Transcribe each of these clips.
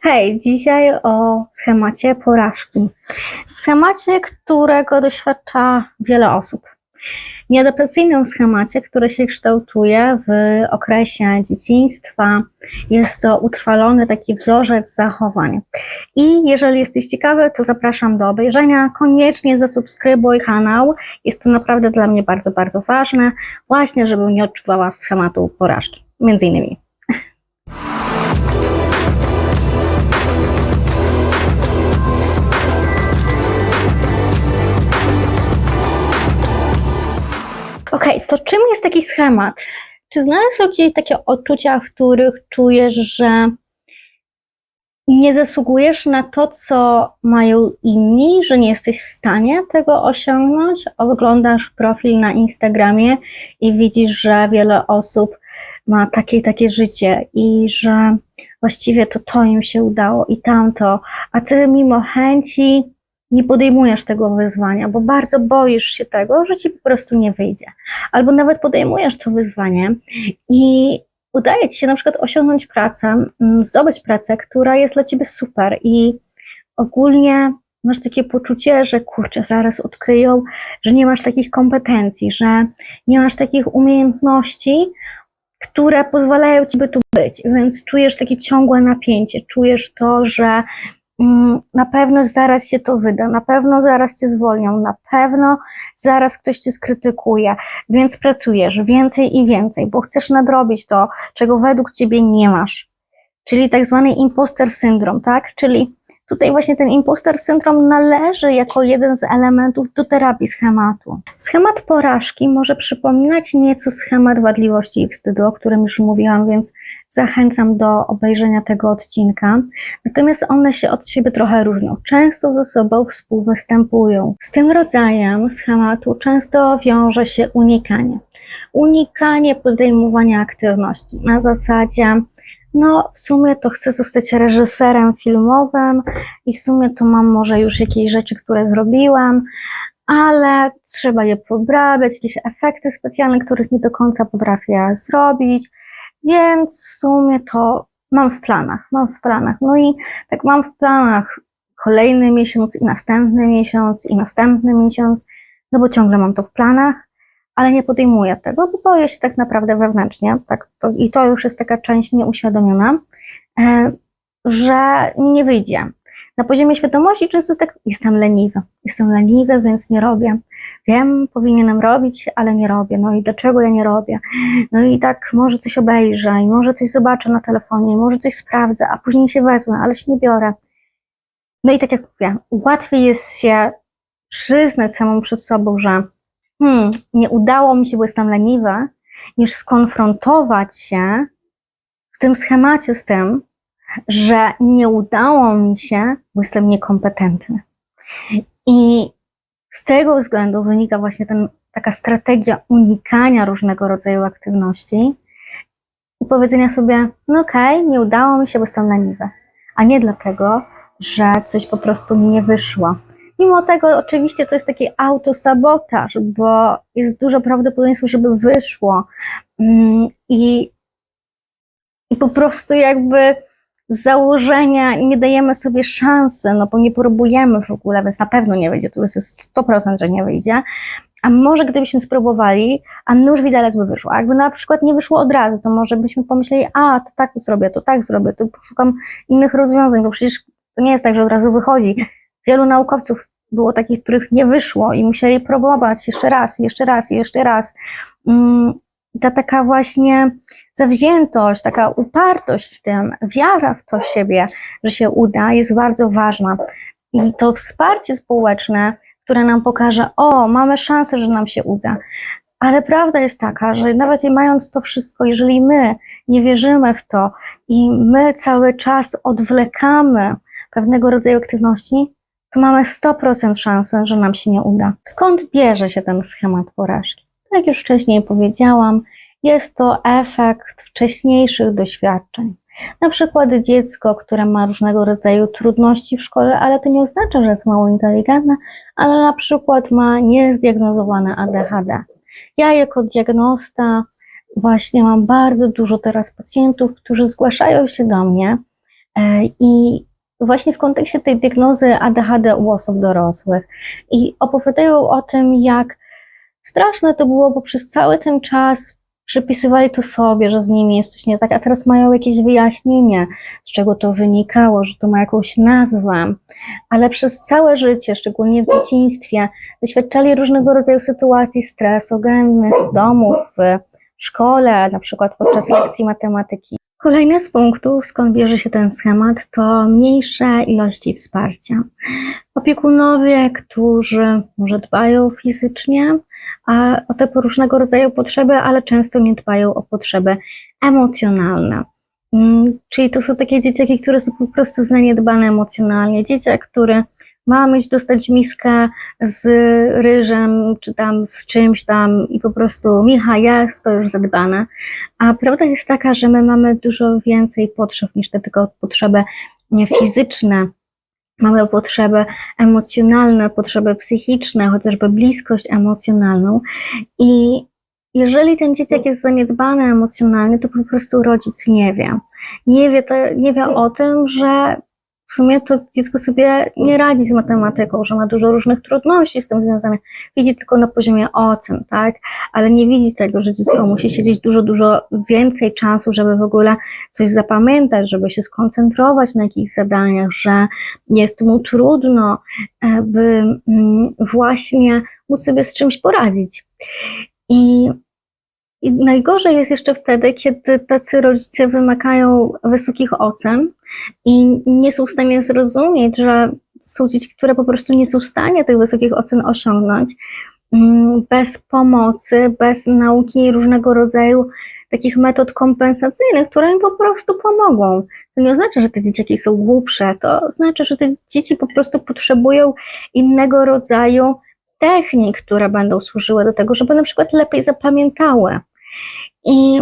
Hej, dzisiaj o schemacie porażki. Schemacie, którego doświadcza wiele osób. Nieadaptacyjnym schemacie, który się kształtuje w okresie dzieciństwa. Jest to utrwalony taki wzorzec zachowań. I jeżeli jesteś ciekawy, to zapraszam do obejrzenia. Koniecznie zasubskrybuj kanał. Jest to naprawdę dla mnie bardzo, bardzo ważne, właśnie żebym nie odczuwała schematu porażki, między innymi. Okej, to czym jest taki schemat? Czy znane są Ci takie odczucia, w których czujesz, że nie zasługujesz na to, co mają inni, że nie jesteś w stanie tego osiągnąć? Oglądasz profil na Instagramie i widzisz, że wiele osób ma takie życie i że właściwie to im się udało i tamto, a Ty mimo chęci nie podejmujesz tego wyzwania, bo bardzo boisz się tego, że Ci po prostu nie wyjdzie. Albo nawet podejmujesz to wyzwanie i udaje Ci się na przykład osiągnąć pracę, zdobyć pracę, która jest dla Ciebie super i ogólnie masz takie poczucie, że kurczę, zaraz odkryją, że nie masz takich kompetencji, że nie masz takich umiejętności, które pozwalają Ci by tu być, więc czujesz takie ciągłe napięcie, czujesz to, że na pewno zaraz się to wyda, na pewno zaraz Cię zwolnią, na pewno zaraz ktoś Cię skrytykuje, więc pracujesz więcej i więcej, bo chcesz nadrobić to, czego według Ciebie nie masz. Czyli tak zwany imposter syndrom, tak? Czyli tutaj właśnie ten imposter syndrom należy jako jeden z elementów do terapii schematu. Schemat porażki może przypominać nieco schemat wadliwości i wstydu, o którym już mówiłam, więc zachęcam do obejrzenia tego odcinka. Natomiast one się od siebie trochę różnią. Często ze sobą współwystępują. Z tym rodzajem schematu często wiąże się unikanie. Unikanie podejmowania aktywności na zasadzie w sumie to chcę zostać reżyserem filmowym i w sumie to mam może już jakieś rzeczy, które zrobiłam, ale trzeba je podrabiać, jakieś efekty specjalne, których nie do końca potrafię zrobić, więc w sumie to mam w planach. No i tak mam w planach kolejny miesiąc i następny miesiąc i następny miesiąc, no bo ciągle mam to w planach, ale nie podejmuję tego, bo boję się tak naprawdę wewnętrznie, i to już jest taka część nieuświadomiona, że mi nie wyjdzie. Na poziomie świadomości często jest tak, jestem leniwy, więc nie robię. Wiem, powinienem robić, ale nie robię. No i dlaczego ja nie robię? No i tak może coś obejrzę, i może coś zobaczę na telefonie, może coś sprawdzę, a później się wezmę, ale się nie biorę. No i tak jak mówię, łatwiej jest się przyznać samą przed sobą, że nie udało mi się, bo jestem leniwa, niż skonfrontować się w tym schemacie z tym, że nie udało mi się, bo jestem niekompetentny. I z tego względu wynika właśnie taka strategia unikania różnego rodzaju aktywności i powiedzenia sobie, no okej, nie udało mi się, bo jestem leniwy, a nie dlatego, że coś po prostu mi nie wyszło. Mimo tego oczywiście to jest taki autosabotaż, bo jest dużo prawdopodobieństwo, żeby wyszło i po prostu jakby z założenia nie dajemy sobie szansy, no bo nie próbujemy w ogóle, więc na pewno nie wyjdzie, to jest 100%, że nie wyjdzie, a może gdybyśmy spróbowali, a nóż widelec by wyszło, a jakby na przykład nie wyszło od razu, to może byśmy pomyśleli, to tak zrobię, to poszukam innych rozwiązań, bo przecież to nie jest tak, że od razu wychodzi. Wielu naukowców było takich, których nie wyszło i musieli próbować jeszcze raz. Ta taka właśnie zawziętość, taka upartość w tym, wiara w to w siebie, że się uda, jest bardzo ważna. I to wsparcie społeczne, które nam pokaże, mamy szansę, że nam się uda. Ale prawda jest taka, że nawet mając to wszystko, jeżeli my nie wierzymy w to i my cały czas odwlekamy pewnego rodzaju aktywności, to mamy 100% szansy, że nam się nie uda. Skąd bierze się ten schemat porażki? Tak jak już wcześniej powiedziałam, jest to efekt wcześniejszych doświadczeń. Na przykład dziecko, które ma różnego rodzaju trudności w szkole, ale to nie oznacza, że jest mało inteligentne, ale na przykład ma niezdiagnozowane ADHD. Ja jako diagnosta właśnie mam bardzo dużo teraz pacjentów, którzy zgłaszają się do mnie I właśnie w kontekście tej diagnozy ADHD u osób dorosłych. I opowiadają o tym, jak straszne to było, bo przez cały ten czas przypisywali to sobie, że z nimi jest coś nie tak, a teraz mają jakieś wyjaśnienie, z czego to wynikało, że to ma jakąś nazwę, ale przez całe życie, szczególnie w dzieciństwie, doświadczali różnego rodzaju sytuacji stresogennych w domu, w szkole, na przykład podczas lekcji matematyki. Kolejny z punktów, skąd bierze się ten schemat, to mniejsze ilości wsparcia. Opiekunowie, którzy może dbają fizycznie o te różnego rodzaju potrzeby, ale często nie dbają o potrzeby emocjonalne. Czyli to są takie dzieciaki, które są po prostu zaniedbane emocjonalnie. Dzieciak, który ma mieć dostać miskę z ryżem, czy tam z czymś tam i po prostu Micha jest, to już zadbane. A prawda jest taka, że my mamy dużo więcej potrzeb niż te tylko potrzeby fizyczne. Mamy potrzeby emocjonalne, potrzeby psychiczne, chociażby bliskość emocjonalną. I jeżeli ten dzieciak jest zaniedbany emocjonalnie, to po prostu rodzic nie wie. Nie wie o tym, że w sumie to dziecko sobie nie radzi z matematyką, że ma dużo różnych trudności z tym związanych. Widzi tylko na poziomie ocen, tak? Ale nie widzi tego, że dziecko musi siedzieć dużo więcej czasu, żeby w ogóle coś zapamiętać, żeby się skoncentrować na jakichś zadaniach, że jest mu trudno, by właśnie móc sobie z czymś poradzić. I najgorzej jest jeszcze wtedy, kiedy tacy rodzice wymagają wysokich ocen i nie są w stanie zrozumieć, że są dzieci, które po prostu nie są w stanie tych wysokich ocen osiągnąć bez pomocy, bez nauki różnego rodzaju takich metod kompensacyjnych, które im po prostu pomogą. To nie oznacza, że te dzieciaki są głupsze, to oznacza, że te dzieci po prostu potrzebują innego rodzaju technik, które będą służyły do tego, żeby na przykład lepiej zapamiętały. I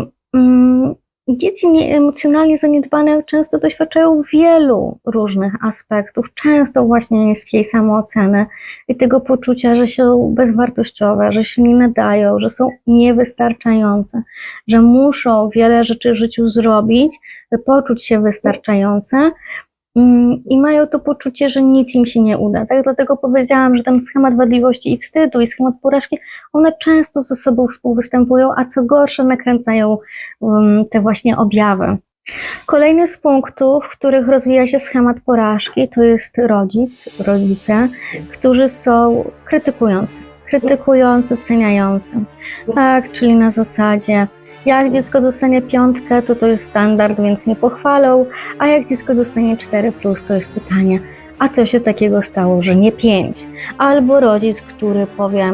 dzieci emocjonalnie zaniedbane często doświadczają wielu różnych aspektów, często właśnie niskiej samooceny i tego poczucia, że są bezwartościowe, że się nie nadają, że są niewystarczające, że muszą wiele rzeczy w życiu zrobić, by poczuć się wystarczające. I mają to poczucie, że nic im się nie uda. Tak? Dlatego powiedziałam, że ten schemat wadliwości i wstydu i schemat porażki, one często ze sobą współwystępują, a co gorsza nakręcają te właśnie objawy. Kolejny z punktów, w których rozwija się schemat porażki, to jest rodzice, którzy są krytykujący, oceniający. Tak, czyli na zasadzie jak dziecko dostanie 5, to jest standard, więc nie pochwalą, a jak dziecko dostanie 4+, to jest pytanie, a co się takiego stało, że nie 5? Albo rodzic, który powie,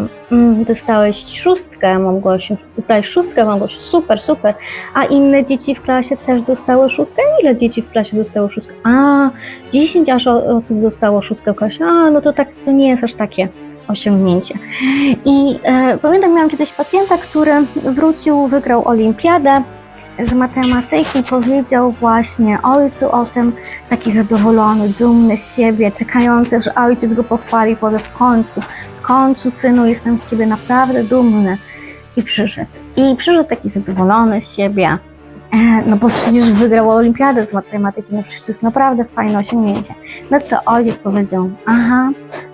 dostałeś 6, Małgosiu, zdałeś 6, Małgosiu, super, a inne dzieci w klasie też dostały 6? Ile dzieci w klasie dostało 6? 10 aż osób dostało 6 w klasie, no to tak, to nie jest aż takie osiągnięcie. I pamiętam, miałam kiedyś pacjenta, który wrócił, wygrał olimpiadę z matematyki, powiedział właśnie ojcu o tym, taki zadowolony, dumny z siebie, czekający, że ojciec go pochwali, powie w końcu synu, jestem z ciebie naprawdę dumny. I przyszedł taki zadowolony z siebie, no bo przecież wygrał olimpiadę z matematyki, no przecież to jest naprawdę fajne osiągnięcie. No co ojciec powiedział,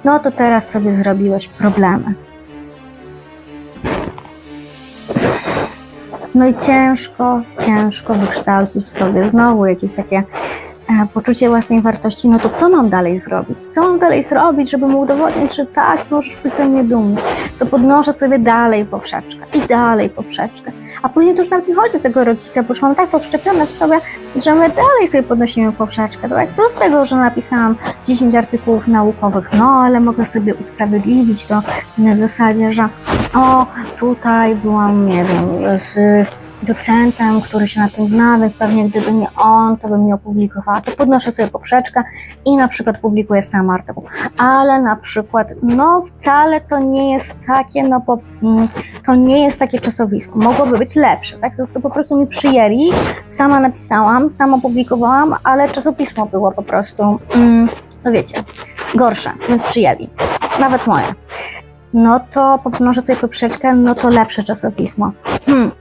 no to teraz sobie zrobiłeś problemy. No i ciężko wykształcić w sobie znowu jakieś takie poczucie własnej wartości. No to co mam dalej zrobić? Żeby mu udowodnić, że tak, możesz być ze mnie dumny? To podnoszę sobie dalej poprzeczkę. A później to już nawet nie chodzi o tego rodzica, bo już mam tak to wszczepione w sobie, że my dalej sobie podnosimy poprzeczkę. To jak co z tego, że napisałam 10 artykułów naukowych? No, ale mogę sobie usprawiedliwić to na zasadzie, że tutaj byłam, nie wiem, z docentem, który się na tym zna, więc pewnie gdyby nie on, to bym nie opublikowała. To podnoszę sobie poprzeczkę i na przykład publikuję sam artykuł. Ale na przykład, wcale to nie jest takie, bo to nie jest takie czasowisko. Mogłoby być lepsze, tak? To po prostu mi przyjęli, sama napisałam, sama publikowałam, ale czasopismo było po prostu, wiecie, gorsze, więc przyjęli. Nawet moje. No to podnoszę sobie poprzeczkę, no to lepsze czasopismo.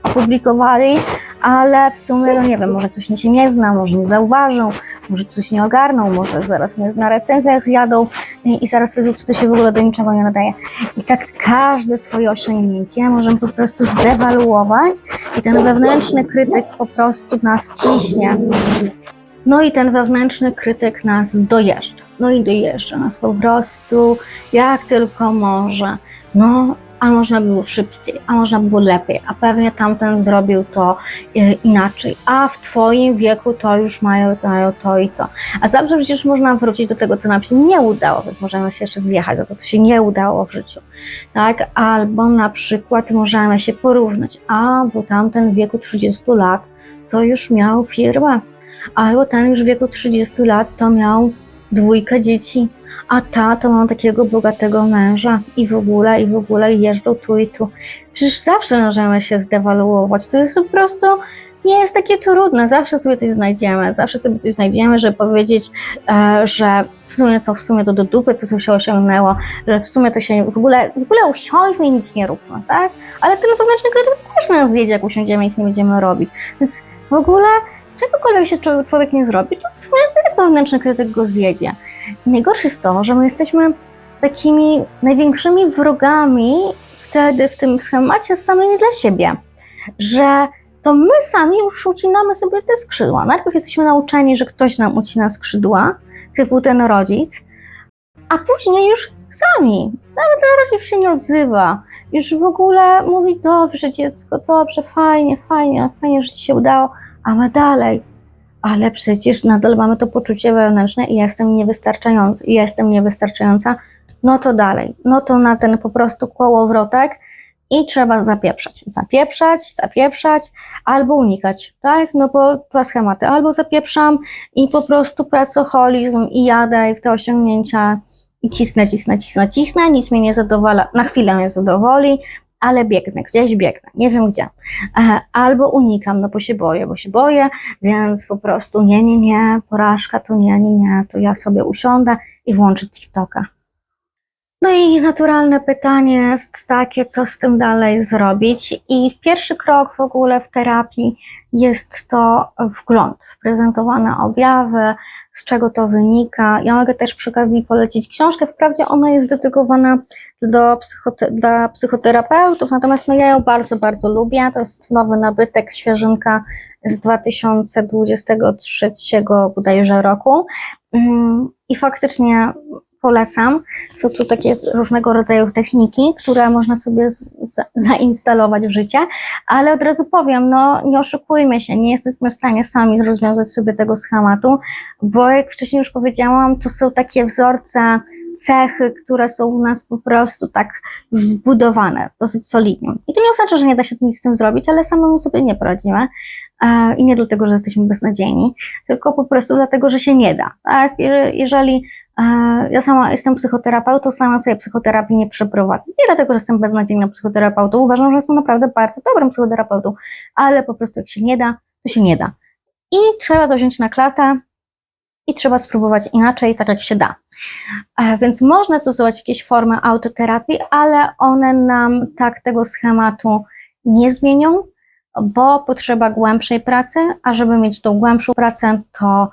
Opublikowali, ale w sumie, no nie wiem, może coś mnie się nie zna, może nie zauważą, może coś nie ogarną, może zaraz mnie na recenzjach zjadą i zaraz wiedzą, że to się w ogóle do niczego nie nadaje. I tak każde swoje osiągnięcie możemy po prostu zdewaluować i ten wewnętrzny krytyk po prostu nas ciśnie. No i ten wewnętrzny krytyk nas dojeżdża. No i dojeżdża nas po prostu jak tylko może. No, a można było szybciej, a można było lepiej, a pewnie tamten zrobił to inaczej, a w twoim wieku to już mają to i to. A zawsze przecież można wrócić do tego, co nam się nie udało, więc możemy się jeszcze zjechać za to, co się nie udało w życiu. Tak? Albo na przykład możemy się porównać, bo tamten w wieku 30 lat to już miał firmę, albo ten już w wieku 30 lat to miał 2 dzieci, a ta to ma takiego bogatego męża i w ogóle jeżdżą tu i tu. Przecież zawsze możemy się zdewaluować. To jest po prostu, nie jest takie trudne. Zawsze sobie coś znajdziemy, żeby powiedzieć, że w sumie to do dupy, co się osiągnęło, że w sumie to się w ogóle usiądźmy i nic nie róbmy, tak? Ale ten wewnętrzny krytyk też nas zjedzie, jak usiądziemy i nic nie będziemy robić. Więc w ogóle czegokolwiek się człowiek nie zrobi, to w sumie ten wewnętrzny krytyk go zjedzie. I najgorsze jest to, że my jesteśmy takimi największymi wrogami wtedy w tym schemacie samymi dla siebie, że to my sami już ucinamy sobie te skrzydła. Najpierw jesteśmy nauczeni, że ktoś nam ucina skrzydła, typu ten rodzic, a później już sami. Nawet ten rodzic się nie odzywa. Już w ogóle mówi, dobrze dziecko, dobrze, fajnie, że ci się udało, a my dalej. Ale przecież nadal mamy to poczucie wewnętrzne i jestem niewystarczająca, no to dalej, no to na ten po prostu kołowrotek i trzeba zapieprzać, albo unikać, tak? No bo 2 schematy, albo zapieprzam i po prostu pracoholizm i jadę w te osiągnięcia i cisnę, nic mnie nie zadowala, na chwilę mnie zadowoli, ale gdzieś biegnę, nie wiem gdzie. Albo unikam, no bo się boję, więc po prostu nie, porażka to nie, to ja sobie usiądę i włączę TikToka. No i naturalne pytanie jest takie, co z tym dalej zrobić? I pierwszy krok w ogóle w terapii jest to wgląd w prezentowane objawy, z czego to wynika. Ja mogę też przy okazji polecić książkę, wprawdzie ona jest dedykowana dla psychoterapeutów, natomiast no ja ją bardzo, bardzo lubię. To jest nowy nabytek, świeżynka z 2023 bodajże roku. I faktycznie polecam. Są tu takie różnego rodzaju techniki, które można sobie zainstalować w życie, ale od razu powiem, no nie oszukujmy się, nie jesteśmy w stanie sami rozwiązać sobie tego schematu, bo jak wcześniej już powiedziałam, to są takie wzorce, cechy, które są w nas po prostu tak już wbudowane, dosyć solidnie. I to nie oznacza, że nie da się nic z tym zrobić, ale samemu sobie nie poradzimy. I nie dlatego, że jesteśmy beznadziejni, tylko po prostu dlatego, że się nie da. Tak? Jeżeli ja sama jestem psychoterapeutą, sama sobie psychoterapii nie przeprowadzę. Nie dlatego, że jestem beznadziejną psychoterapeutą, uważam, że jestem naprawdę bardzo dobrym psychoterapeutą, ale po prostu jak się nie da, to się nie da. I trzeba to wziąć na klatę i trzeba spróbować inaczej, tak jak się da. Więc można stosować jakieś formy autoterapii, ale one nam tak tego schematu nie zmienią, bo potrzeba głębszej pracy, a żeby mieć tą głębszą pracę, to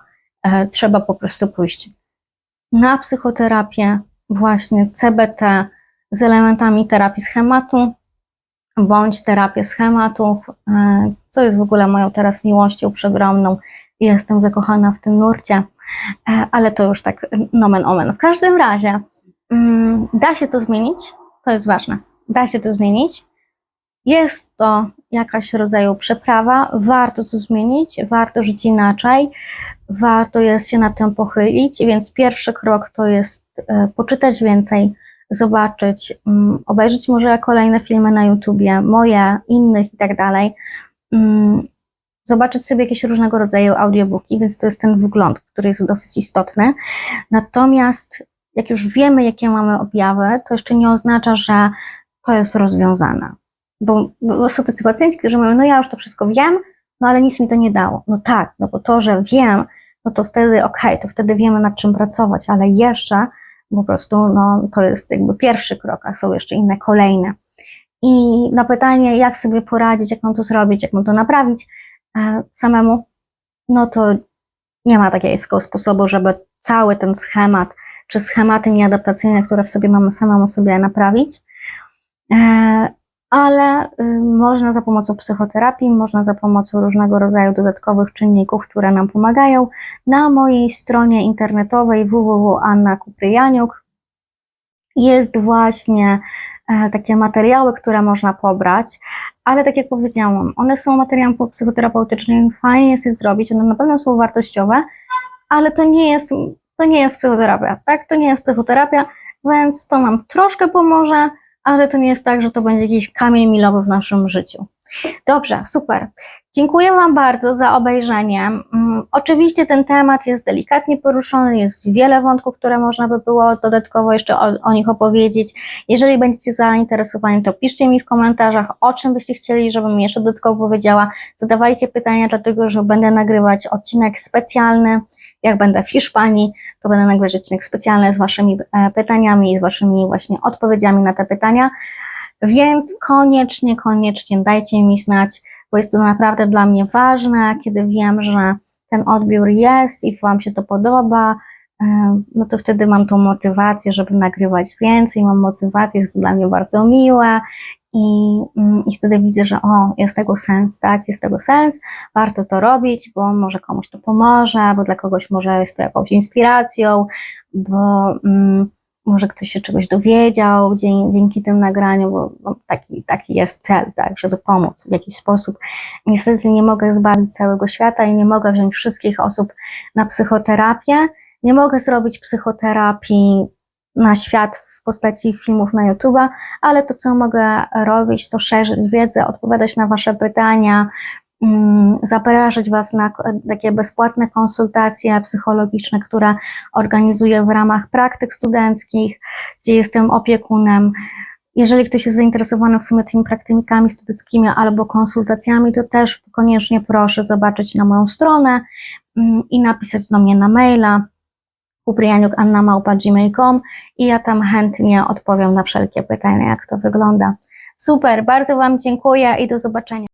trzeba po prostu pójść na psychoterapię, właśnie CBT z elementami terapii schematu, bądź terapię schematów, co jest w ogóle moją teraz miłością przeogromną i jestem zakochana w tym nurcie, ale to już tak nomen omen. W każdym razie da się to zmienić, to jest ważne, da się to zmienić, jest to jakaś rodzaju przeprawa, warto to zmienić, warto żyć inaczej, warto jest się nad tym pochylić, więc pierwszy krok to jest poczytać więcej, zobaczyć, obejrzeć może kolejne filmy na YouTubie, moje, innych i tak dalej, zobaczyć sobie jakieś różnego rodzaju audiobooki, więc to jest ten wgląd, który jest dosyć istotny. Natomiast jak już wiemy, jakie mamy objawy, to jeszcze nie oznacza, że to jest rozwiązane. Bo są tacy pacjenci, którzy mówią, no ja już to wszystko wiem, no ale nic mi to nie dało. No tak, no bo to, że wiem, no to wtedy to wtedy wiemy, nad czym pracować, ale jeszcze po prostu, no to jest jakby pierwszy krok, a są jeszcze inne, kolejne. I na pytanie, jak sobie poradzić, jak mam to zrobić, jak mam to naprawić, samemu, no to nie ma takiego sposobu, żeby cały ten schemat, czy schematy nieadaptacyjne, które w sobie mamy, samemu sobie naprawić. Ale można za pomocą psychoterapii, można za pomocą różnego rodzaju dodatkowych czynników, które nam pomagają. Na mojej stronie internetowej www.annakupryjaniuk jest właśnie takie materiały, które można pobrać, ale tak jak powiedziałam, one są materiałem psychoterapeutycznym, fajnie jest je zrobić, one na pewno są wartościowe, ale to nie jest psychoterapia, tak? To nie jest psychoterapia, więc to nam troszkę pomoże, ale to nie jest tak, że to będzie jakiś kamień milowy w naszym życiu. Dobrze, super. Dziękuję Wam bardzo za obejrzenie. Oczywiście ten temat jest delikatnie poruszony, jest wiele wątków, które można by było dodatkowo jeszcze o nich opowiedzieć. Jeżeli będziecie zainteresowani, to piszcie mi w komentarzach, o czym byście chcieli, żebym jeszcze dodatkowo powiedziała. Zadawajcie pytania, dlatego że będę nagrywać odcinek specjalny. Jak będę w Hiszpanii, to będę nagrywać odcinek specjalny z Waszymi pytaniami i z Waszymi właśnie odpowiedziami na te pytania. Więc koniecznie dajcie mi znać, bo jest to naprawdę dla mnie ważne, kiedy wiem, że ten odbiór jest i Wam się to podoba, no to wtedy mam tą motywację, żeby nagrywać więcej, mam motywację, jest to dla mnie bardzo miłe i wtedy widzę, że jest tego sens, tak, jest tego sens, warto to robić, bo może komuś to pomoże, bo dla kogoś może jest to jakąś inspiracją, bo może ktoś się czegoś dowiedział dzięki tym nagraniu, bo taki jest cel, tak, żeby pomóc w jakiś sposób. Niestety nie mogę zbawić całego świata i nie mogę wziąć wszystkich osób na psychoterapię. Nie mogę zrobić psychoterapii na świat w postaci filmów na YouTube'a, ale to, co mogę robić, to szerzyć wiedzę, odpowiadać na Wasze pytania, zapraszać Was na takie bezpłatne konsultacje psychologiczne, które organizuję w ramach praktyk studenckich, gdzie jestem opiekunem. Jeżeli ktoś jest zainteresowany w sumie tymi praktykami studenckimi albo konsultacjami, to też koniecznie proszę zobaczyć na moją stronę i napisać do mnie na maila kupryjaniuk@gmail.com i ja tam chętnie odpowiem na wszelkie pytania, jak to wygląda. Super, bardzo Wam dziękuję i do zobaczenia.